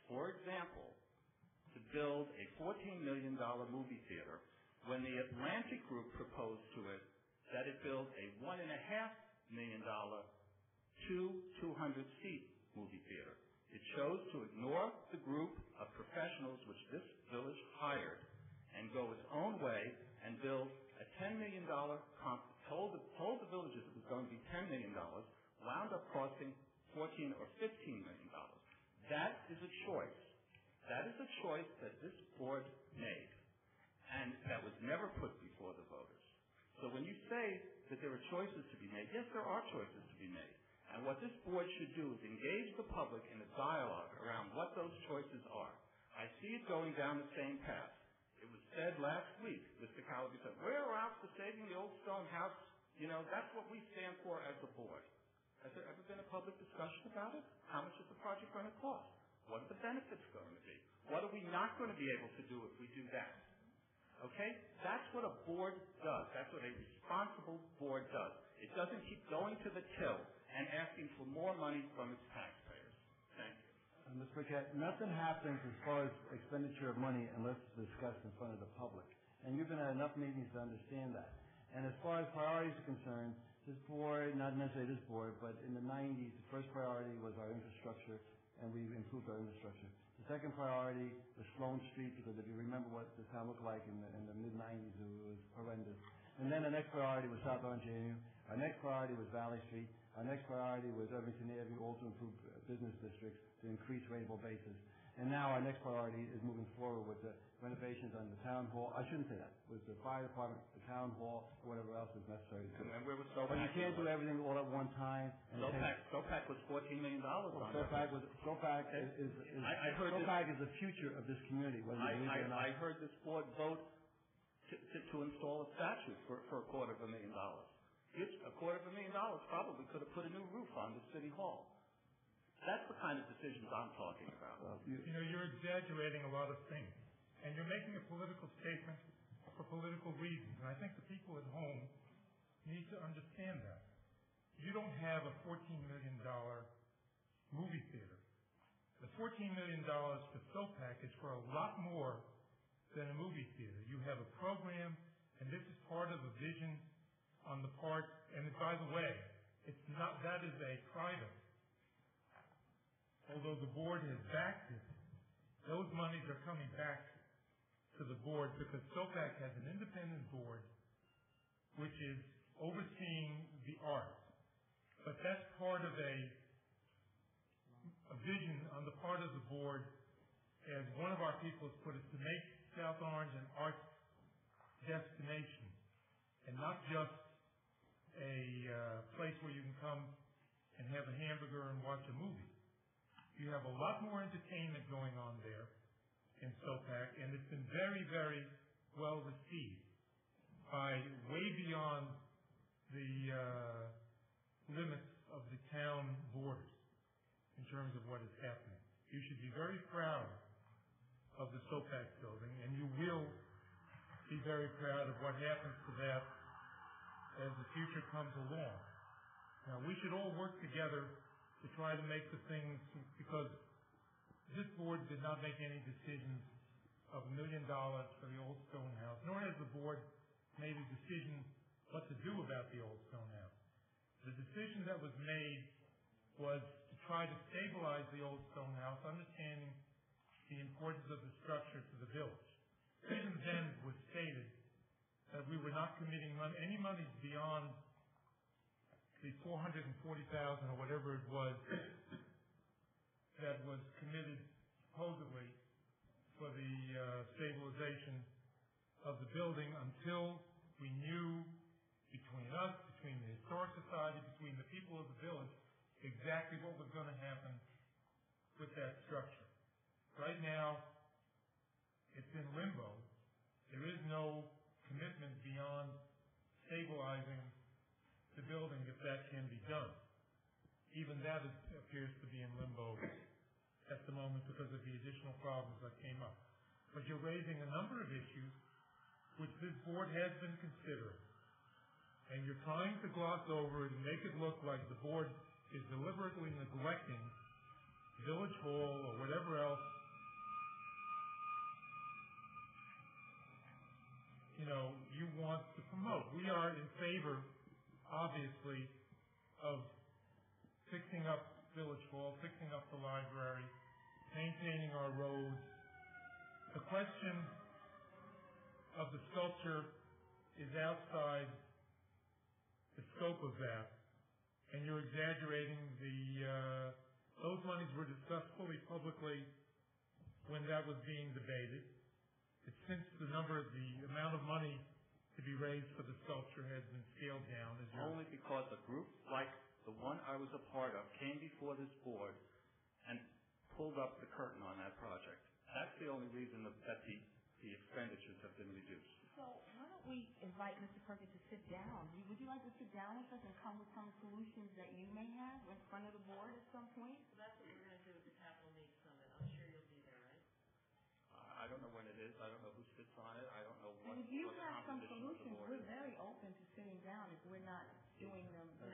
For example, to build a $14 million movie theater when the Atlantic Group proposed to it that it build a $1.5 million 200-seat movie theater. It chose to ignore the group of professionals which this village hired and go its own way and build a $10 million told the villagers it was going to be $10 million, wound up costing $14 or $15 million. That is a choice. That is a choice that this board made, and that was never put before the voters. So when you say that there are choices to be made, yes, there are choices to be made. And what this board should do is engage the public in a dialogue around what those choices are. I see it going down the same path. It was said last week, Mr. Calabi said, we're out for saving the old stone house. You know, that's what we stand for as a board. Has there ever been a public discussion about it? How much is the project going to cost? What are the benefits going to be? What are we not going to be able to do if we do that? Okay? That's what a board does. That's what a responsible board does. It doesn't keep going to the till and asking for more money from its taxpayers. Thank you. Ms. Purkert, nothing happens as far as expenditure of money unless it's discussed in front of the public. And you've been at enough meetings to understand that. And as far as priorities are concerned, this board, not necessarily this board, but in the 90s, the first priority was our infrastructure, and we've improved our infrastructure. The second priority was Sloan Street, because if you remember what the town looked like in the mid-90s, it was horrendous. And then the next priority was South Orange Avenue. Our next priority was Valley Street. Our next priority was Irvington Avenue, all to improve business districts, to increase rateable basis. And now our next priority is moving forward with the renovations on the town hall. I shouldn't say that. With the fire department, the town hall, or whatever else is necessary. And where was SOPAC? But you can't do everything all at one time. SOPAC was $14 million. SOPAC is the future of this community. I heard this board vote to install a statue for $250,000. $250,000 probably could have put a new roof on the city hall. That's the kind of decisions I'm talking about. You're exaggerating a lot of things, and you're making a political statement for political reasons. And I think the people at home need to understand that. You don't have a $14 million movie theater. The $14 million for SOPAC is for a lot more than a movie theater. You have a program, and this is part of a vision on the part, and by the way, that is a private. Although the board has backed it, those monies are coming back to the board because SOPAC has an independent board which is overseeing the arts. But that's part of a vision on the part of the board, as one of our people has put it, to make South Orange an arts destination and not just a place where you can come and have a hamburger and watch a movie. You have a lot more entertainment going on there in SOPAC, and it's been very, very well received by way beyond the limits of the town borders in terms of what is happening. You should be very proud of the SOPAC building, and you will be very proud of what happens to that as the future comes along. Now, we should all work together to try to make the things, because this board did not make any decisions of $1 million for the old stone house, nor has the board made a decision what to do about the old stone house. The decision that was made was to try to stabilize the old stone house, understanding the importance of the structure to the village. Even then it was stated that we were not committing any money beyond the $440,000 or whatever it was that was committed supposedly for the stabilization of the building until we knew between us, between the Historic Society, between the people of the village, exactly what was going to happen with that structure. Right now, it's in limbo. There is no commitment beyond stabilizing the building if that can be done. Even that appears to be in limbo at the moment because of the additional problems that came up. But you're raising a number of issues which this board has been considering. And you're trying to gloss over it and make it look like the board is deliberately neglecting Village Hall or whatever else wants to promote. We are in favor, obviously, of fixing up Village Hall, fixing up the library, maintaining our roads. The question of the sculpture is outside the scope of that, and you're exaggerating those monies were discussed fully publicly when that was being debated. It's since the amount of money to be raised for the sculpture has been scaled down. Only because a group like the one I was a part of came before this board and pulled up the curtain on that project. That's the only reason that the expenditures have been reduced. So why don't we invite Mr. Purkert to sit down? Would you like to sit down with us and come with some solutions that you may have in front of the board at some point? So that's what we're going to do at the Capital Needs Summit. I'm sure you'll be there, right? I don't know when it is. I don't know who sits on it. I don't know what And if you the have some composition of the solutions, board we're is. very open to sitting down if we're not doing them. As